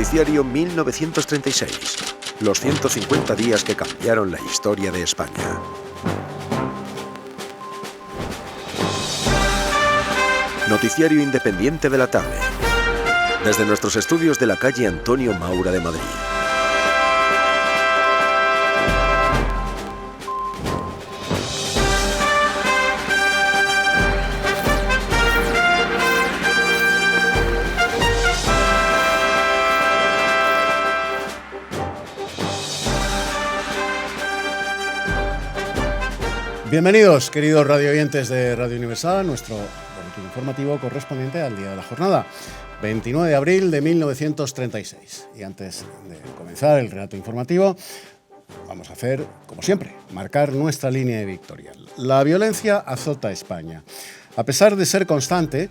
Noticiario 1936. Los 150 días que cambiaron la historia de España. Noticiario independiente de la tarde. Desde nuestros estudios de la calle Antonio Maura de Madrid. Bienvenidos, queridos radioyentes de Radio Universal, nuestro boletín informativo correspondiente al día de la jornada, 29 de abril de 1936. Y antes de comenzar el relato informativo, vamos a hacer, como siempre, marcar nuestra línea editorial. La violencia azota a España. A pesar de ser constante,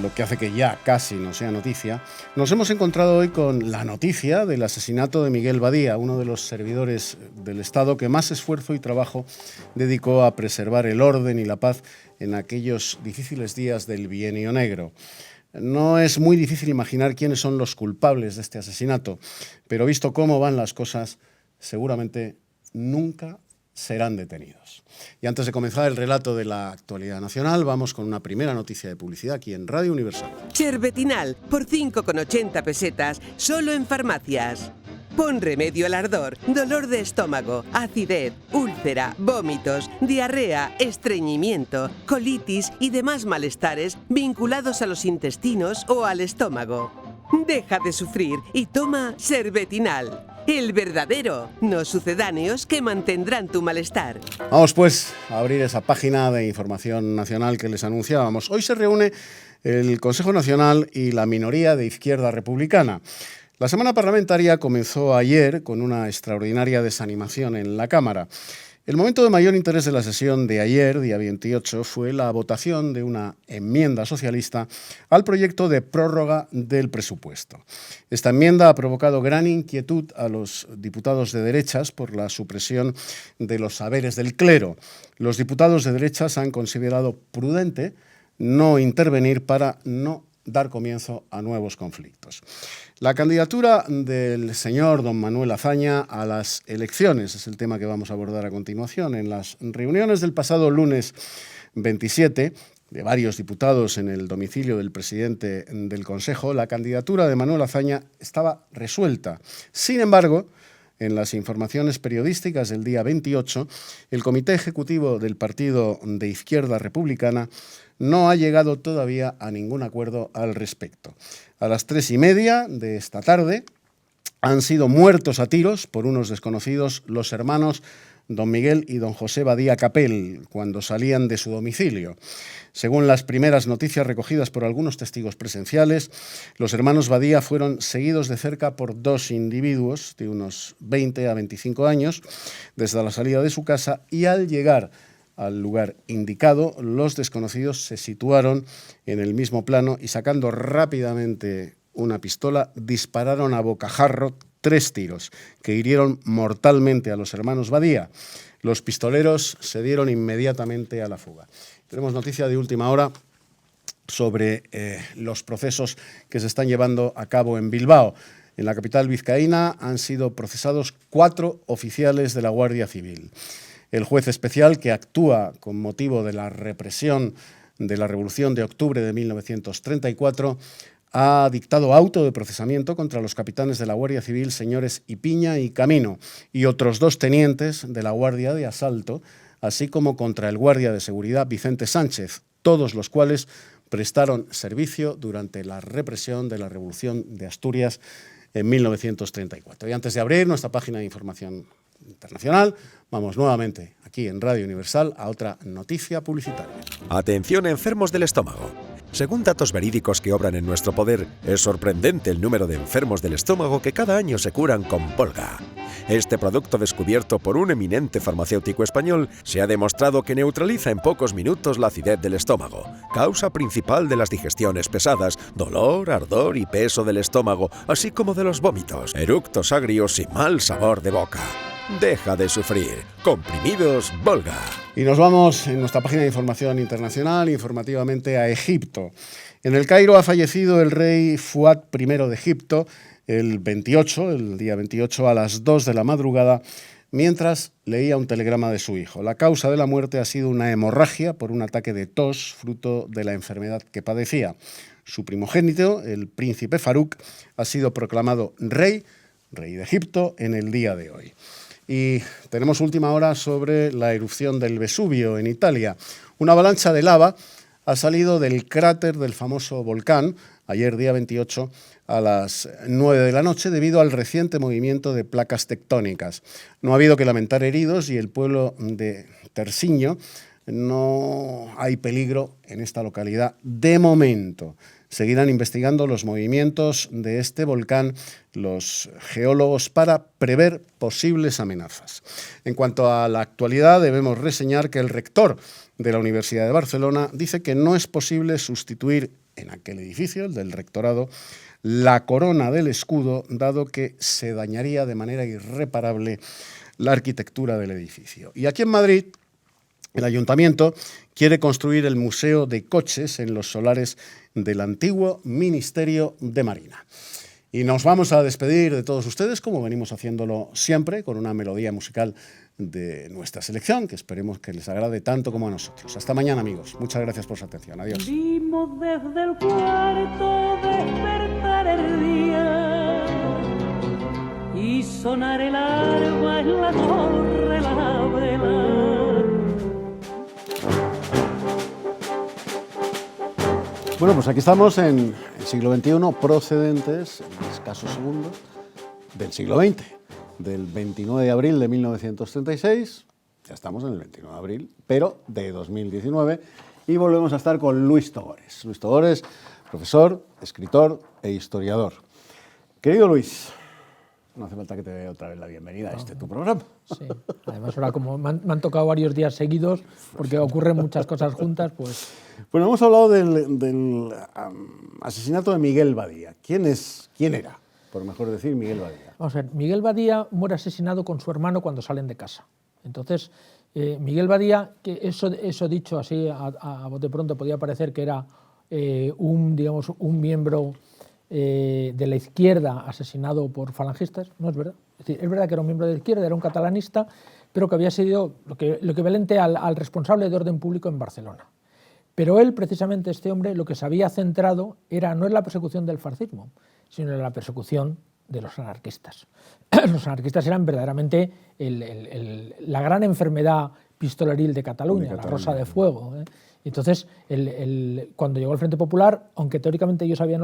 lo que hace que ya casi no sea noticia, nos hemos encontrado hoy con la noticia del asesinato de Miguel Badía, uno de los servidores del Estado que más esfuerzo y trabajo dedicó a preservar el orden y la paz en aquellos difíciles días del Bienio Negro. No es muy difícil imaginar quiénes son los culpables de este asesinato, pero visto cómo van las cosas, seguramente nunca serán detenidos. Y antes de comenzar el relato de la actualidad nacional, vamos con una primera noticia de publicidad aquí en Radio Universal. Chervetinal, por 5,80 pesetas, solo en farmacias. Pon remedio al ardor, dolor de estómago, acidez, úlcera, vómitos, diarrea, estreñimiento, colitis y demás malestares vinculados a los intestinos o al estómago. Deja de sufrir y toma Chervetinal. El verdadero, no sucedáneos que mantendrán tu malestar. Vamos pues a abrir esa página de información nacional que les anunciábamos. Hoy se reúne el Consejo Nacional y la minoría de Izquierda Republicana. La semana parlamentaria comenzó ayer con una extraordinaria desanimación en la Cámara. El momento de mayor interés de la sesión de ayer, día 28, fue la votación de una enmienda socialista al proyecto de prórroga del presupuesto. Esta enmienda ha provocado gran inquietud a los diputados de derechas por la supresión de los saberes del clero. Los diputados de derechas han considerado prudente no intervenir para no dar comienzo a nuevos conflictos. La candidatura del señor don Manuel Azaña a las elecciones es el tema que vamos a abordar a continuación. En las reuniones del pasado lunes 27 de varios diputados en el domicilio del presidente del Consejo, la candidatura de Manuel Azaña estaba resuelta. Sin embargo, en las informaciones periodísticas del día 28, el Comité Ejecutivo del Partido de Izquierda Republicana no ha llegado todavía a ningún acuerdo al respecto. A las 3:30 de esta tarde han sido muertos a tiros por unos desconocidos los hermanos don Miguel y don José Badía Capel cuando salían de su domicilio. Según las primeras noticias recogidas por algunos testigos presenciales, los hermanos Badía fueron seguidos de cerca por dos individuos de unos 20 a 25 años desde la salida de su casa y al llegar al lugar indicado, los desconocidos se situaron en el mismo plano y sacando rápidamente una pistola, dispararon a bocajarro 3 tiros que hirieron mortalmente a los hermanos Badía. Los pistoleros se dieron inmediatamente a la fuga. Tenemos noticia de última hora sobre los procesos que se están llevando a cabo en Bilbao. En la capital vizcaína han sido procesados 4 oficiales de la Guardia Civil. El juez especial, que actúa con motivo de la represión de la Revolución de Octubre de 1934, ha dictado auto de procesamiento contra los capitanes de la Guardia Civil, señores Ipiña y Camino, y otros 2 tenientes de la Guardia de Asalto, así como contra el guardia de seguridad Vicente Sánchez, todos los cuales prestaron servicio durante la represión de la Revolución de Asturias en 1934. Y antes de abrir nuestra página de información internacional, vamos nuevamente aquí en Radio Universal a otra noticia publicitaria. Atención, enfermos del estómago. Según datos verídicos que obran en nuestro poder, es sorprendente el número de enfermos del estómago que cada año se curan con Polga. Este producto, descubierto por un eminente farmacéutico español, se ha demostrado que neutraliza en pocos minutos la acidez del estómago, causa principal de las digestiones pesadas, dolor, ardor y peso del estómago, así como de los vómitos, eructos agrios y mal sabor de boca. Deja de sufrir. Comprimidos Volga. Y nos vamos en nuestra página de información internacional, informativamente, a Egipto. En el Cairo ha fallecido el rey Fuad I de Egipto el día 28 a las 2 de la madrugada, mientras leía un telegrama de su hijo. La causa de la muerte ha sido una hemorragia por un ataque de tos, fruto de la enfermedad que padecía. Su primogénito, el príncipe Farouk, ha sido proclamado rey de Egipto, en el día de hoy. Y tenemos última hora sobre la erupción del Vesubio en Italia. Una avalancha de lava ha salido del cráter del famoso volcán, ayer día 28, a las 9 de la noche, debido al reciente movimiento de placas tectónicas. No ha habido que lamentar heridos y el pueblo de Tersiño no hay peligro en esta localidad de momento. Seguirán investigando los movimientos de este volcán los geólogos para prever posibles amenazas. En cuanto a la actualidad, debemos reseñar que el rector de la Universidad de Barcelona dice que no es posible sustituir en aquel edificio, el del rectorado, la corona del escudo, dado que se dañaría de manera irreparable la arquitectura del edificio. Y aquí en Madrid, el Ayuntamiento quiere construir el Museo de Coches en los solares del antiguo Ministerio de Marina. Y nos vamos a despedir de todos ustedes, como venimos haciéndolo siempre, con una melodía musical de nuestra selección, que esperemos que les agrade tanto como a nosotros. Hasta mañana, amigos. Muchas gracias por su atención. Adiós. Vimos desde el cuarto despertar el día y sonar el alba en la torre la vela. Bueno, pues aquí estamos en el siglo XXI, procedentes, en escasos segundos, del siglo XX, del 29 de abril de 1936, ya estamos en el 29 de abril, pero de 2019, y volvemos a estar con Luis Togores. Luis Togores, profesor, escritor e historiador. Querido Luis, no hace falta que te dé otra vez la bienvenida a tu programa. Sí, además ahora como me han tocado varios días seguidos, porque ocurren muchas cosas juntas, pues... Bueno, hemos hablado del asesinato de Miguel Badía. ¿Quién era, por mejor decir, Miguel Badía? Vamos a ver, Miguel Badía muere asesinado con su hermano cuando salen de casa. Entonces, Miguel Badía, que eso dicho así a bote pronto podía parecer que era un miembro de la izquierda asesinado por falangistas, no es verdad. Es decir, es verdad que era un miembro de la izquierda, era un catalanista, pero que había sido lo equivalente al responsable de orden público en Barcelona. Pero él, precisamente este hombre, lo que se había centrado no en la persecución del fascismo, sino en la persecución de los anarquistas. Los anarquistas eran verdaderamente la gran enfermedad pistoleril de Cataluña, la Rosa de Fuego. Entonces, cuando llegó el Frente Popular, aunque teóricamente ellos habían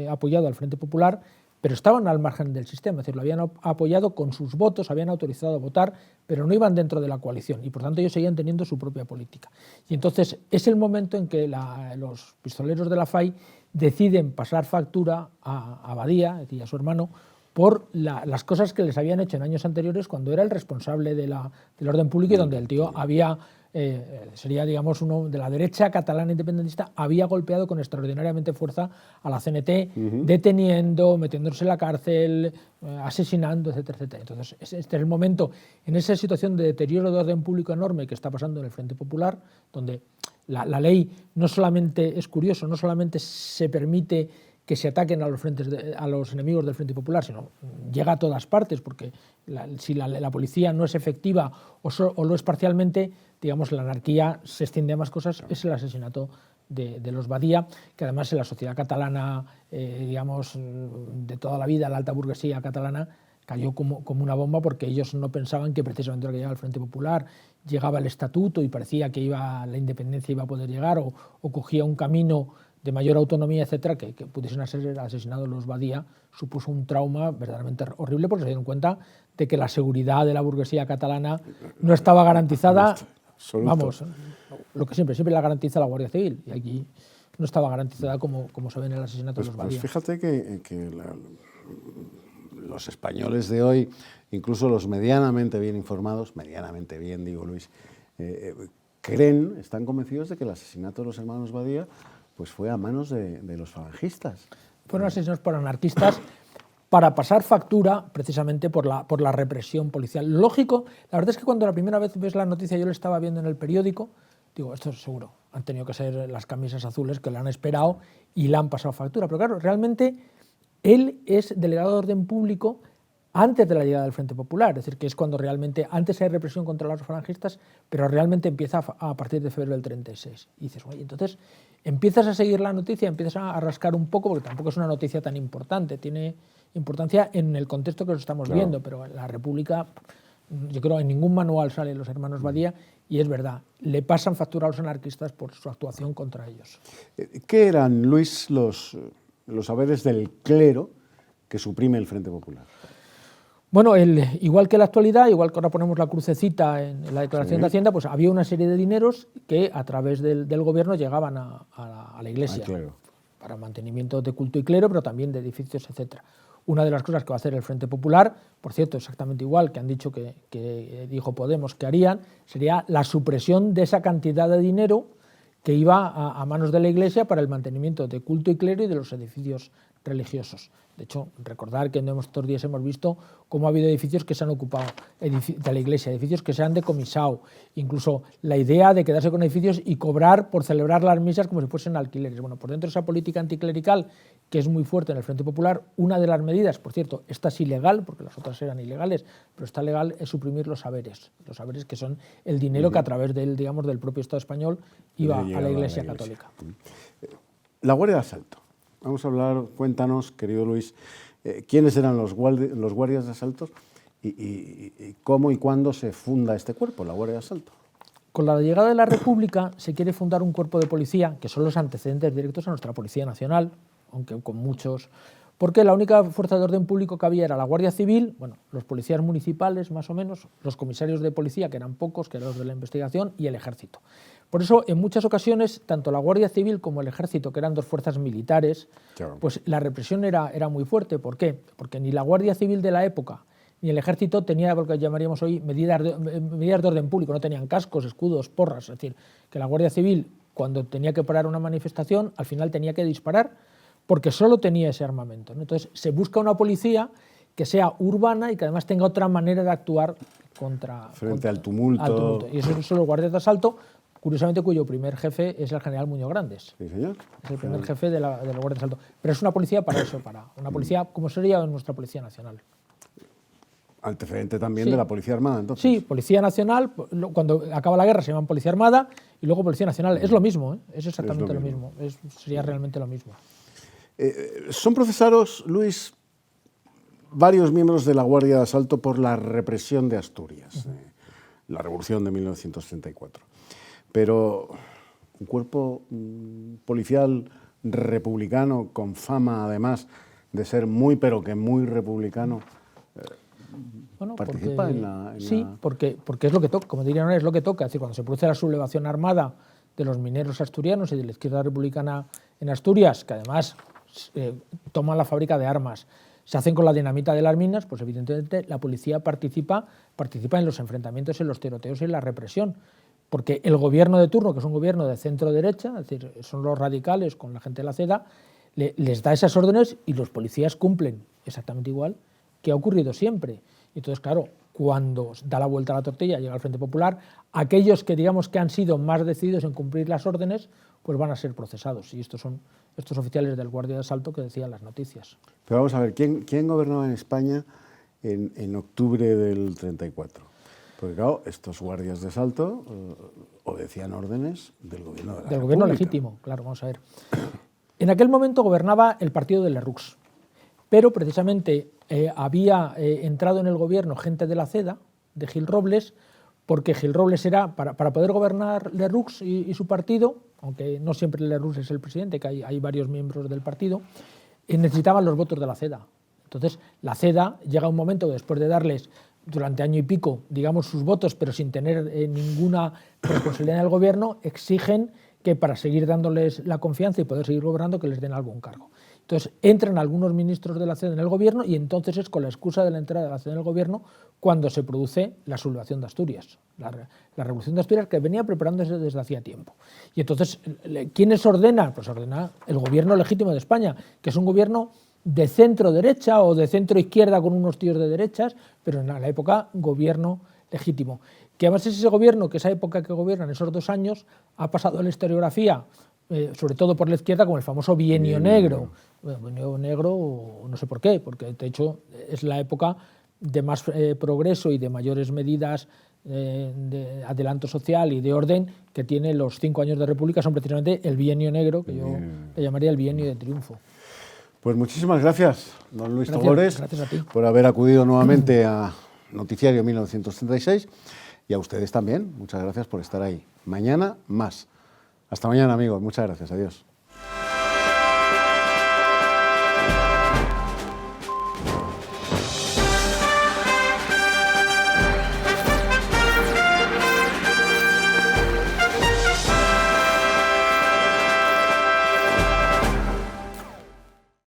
apoyado al Frente Popular, pero estaban al margen del sistema, es decir, lo habían apoyado con sus votos, habían autorizado a votar, pero no iban dentro de la coalición y por tanto ellos seguían teniendo su propia política. Y entonces es el momento en que los pistoleros de la FAI deciden pasar factura a Badía, es decir, a su hermano, por las cosas que les habían hecho en años anteriores cuando era el responsable del orden público y donde el tío sería, digamos, uno de la derecha catalana independentista, había golpeado con extraordinariamente fuerza a la CNT, deteniendo, metiéndose en la cárcel, asesinando, etcétera, etcétera. Entonces, este es el momento, en esa situación de deterioro de orden público enorme que está pasando en el Frente Popular, donde la ley no solamente es curioso, no solamente se permite que se ataquen a los enemigos del Frente Popular, sino llega a todas partes, porque si la policía no es efectiva o lo es parcialmente, digamos, la anarquía se extiende a más cosas. Es el asesinato de los Badía, que además en la sociedad catalana, digamos, de toda la vida, la alta burguesía catalana, cayó como una bomba, porque ellos no pensaban que precisamente lo que llegaba el Frente Popular llegaba el estatuto y parecía que la independencia iba a poder llegar, o cogía un camino de mayor autonomía, etcétera, que pudiesen ser asesinados los Badía, supuso un trauma verdaderamente horrible, porque se dieron cuenta de que la seguridad de la burguesía catalana no estaba garantizada, vamos, lo que siempre la garantiza la Guardia Civil, y aquí no estaba garantizada como se ve en el asesinato de los Badía. Pues fíjate que los españoles de hoy, incluso los medianamente bien informados, medianamente bien, digo Luis, están convencidos de que el asesinato de los hermanos Badía pues fue a manos de los falangistas. Fueron asesinados por anarquistas para pasar factura precisamente por la represión policial. Lógico, la verdad es que cuando la primera vez ves la noticia, yo lo estaba viendo en el periódico, digo, esto es seguro, han tenido que ser las camisas azules que le han esperado y le han pasado factura. Pero claro, realmente él es delegado de orden público antes de la llegada del Frente Popular, es decir, que es cuando realmente, antes hay represión contra los falangistas, pero realmente empieza a partir de febrero del 36. Y dices, oye, entonces empiezas a seguir la noticia, empiezas a rascar un poco, porque tampoco es una noticia tan importante, tiene importancia en el contexto que nos estamos viendo, pero la República, yo creo que en ningún manual salen los hermanos Badía, y es verdad, le pasan factura a los anarquistas por su actuación contra ellos. ¿Qué eran, Luis, los saberes del clero que suprime el Frente Popular? Bueno, igual que en la actualidad, igual que ahora ponemos la crucecita en la declaración de Hacienda, pues había una serie de dineros que a través del gobierno llegaban a la Iglesia, para mantenimiento de culto y clero, pero también de edificios, etcétera. Una de las cosas que va a hacer el Frente Popular, por cierto, exactamente igual que han dicho que dijo Podemos que harían, sería la supresión de esa cantidad de dinero que iba a manos de la Iglesia para el mantenimiento de culto y clero y de los edificios religiosos. De hecho, recordar que en estos días hemos visto cómo ha habido edificios que se han ocupado de la Iglesia, edificios que se han decomisado, incluso la idea de quedarse con edificios y cobrar por celebrar las misas como si fuesen alquileres. Bueno, por dentro de esa política anticlerical, que es muy fuerte en el Frente Popular, una de las medidas, por cierto, esta es ilegal, porque las otras eran ilegales, pero está legal, es suprimir los saberes que son el dinero que a través del propio Estado español iba a la Iglesia Católica. La Guardia de Asalto. Vamos a hablar, cuéntanos, querido Luis, quiénes eran los guardias de asalto y cómo y cuándo se funda este cuerpo, la Guardia de Asalto. Con la llegada de la República se quiere fundar un cuerpo de policía, que son los antecedentes directos a nuestra Policía Nacional, aunque con muchos, porque la única fuerza de orden público que había era la Guardia Civil, bueno, los policías municipales más o menos, los comisarios de policía, que eran pocos, que eran los de la investigación, y el Ejército. Por eso, en muchas ocasiones, tanto la Guardia Civil como el Ejército, que eran dos fuerzas militares, pues la represión era muy fuerte. ¿Por qué? Porque ni la Guardia Civil de la época ni el Ejército tenía lo que llamaríamos hoy medidas de orden público, no tenían cascos, escudos, porras. Es decir, que la Guardia Civil, cuando tenía que parar una manifestación, al final tenía que disparar porque solo tenía ese armamento, ¿no? Entonces, se busca una policía que sea urbana y que además tenga otra manera de actuar frente al tumulto. Y esos son los guardias de asalto, curiosamente cuyo primer jefe es el general Muñoz Grandes. Sí, señor. Es el primer jefe de la Guardia de Asalto. Pero es una policía para eso, para una policía como sería nuestra Policía Nacional. Antecedente también de la Policía Armada, entonces. Sí, Policía Nacional, cuando acaba la guerra se llaman Policía Armada y luego Policía Nacional. Es lo mismo, es exactamente lo mismo. Sería realmente lo mismo. Son procesados, Luis, varios miembros de la Guardia de Asalto por la represión de Asturias, la Revolución de 1934. Pero un cuerpo policial republicano, con fama además de ser muy, pero que muy republicano, participa en la... Sí, porque es lo que toca, como dirían ahora, es lo que toca. Es decir, cuando se produce la sublevación armada de los mineros asturianos y de la izquierda republicana en Asturias, que además toman la fábrica de armas, se hacen con la dinamita de las minas, pues evidentemente la policía participa en los enfrentamientos, en los tiroteos y en la represión. Porque el gobierno de turno, que es un gobierno de centro-derecha, es decir, son los radicales con la gente de la CEDA, les da esas órdenes y los policías cumplen exactamente igual que ha ocurrido siempre. Y entonces, claro, cuando da la vuelta a la tortilla, llega el Frente Popular, aquellos que digamos que han sido más decididos en cumplir las órdenes, pues van a ser procesados. Y estos son estos oficiales del Guardia de Asalto que decían las noticias. Pero vamos a ver, ¿quién gobernaba en España en octubre del 34? Porque claro, estos guardias de asalto obedecían órdenes del gobierno de la República. Gobierno legítimo, claro, vamos a ver. En aquel momento gobernaba el partido de Lerroux, pero precisamente había entrado en el gobierno gente de la CEDA, de Gil Robles, porque Gil Robles era, para poder gobernar Lerroux y su partido, aunque no siempre Lerroux es el presidente, que hay varios miembros del partido, necesitaban los votos de la CEDA. Entonces, la CEDA llega un momento después de darles durante año y pico, digamos, sus votos, pero sin tener ninguna responsabilidad en el gobierno, exigen que para seguir dándoles la confianza y poder seguir gobernando, que les den algún cargo. Entonces, entran algunos ministros de la CEDA en el gobierno y entonces es con la excusa de la entrada de la CEDA en el gobierno cuando se produce la sublevación de Asturias, la revolución de Asturias que venía preparándose desde hacía tiempo. Y entonces, ¿quiénes ordenan? Pues ordena el gobierno legítimo de España, que es un gobierno de centro derecha o de centro izquierda con unos tíos de derechas, pero en la época gobierno legítimo. Que además es ese gobierno, que esa época que gobiernan esos 2 años, ha pasado a la historiografía, sobre todo por la izquierda, como el famoso bienio negro. Bueno, bienio negro, no sé por qué, porque de hecho es la época de más progreso y de mayores medidas de adelanto social y de orden que tiene los 5 años de República, son precisamente el bienio negro, que yo le llamaría el bienio de triunfo. Pues muchísimas gracias, don Luis Togores, gracias a ti. por haber acudido nuevamente a Noticiario 1936, y a ustedes también, muchas gracias por estar ahí. Mañana más. Hasta mañana, amigos, muchas gracias, adiós.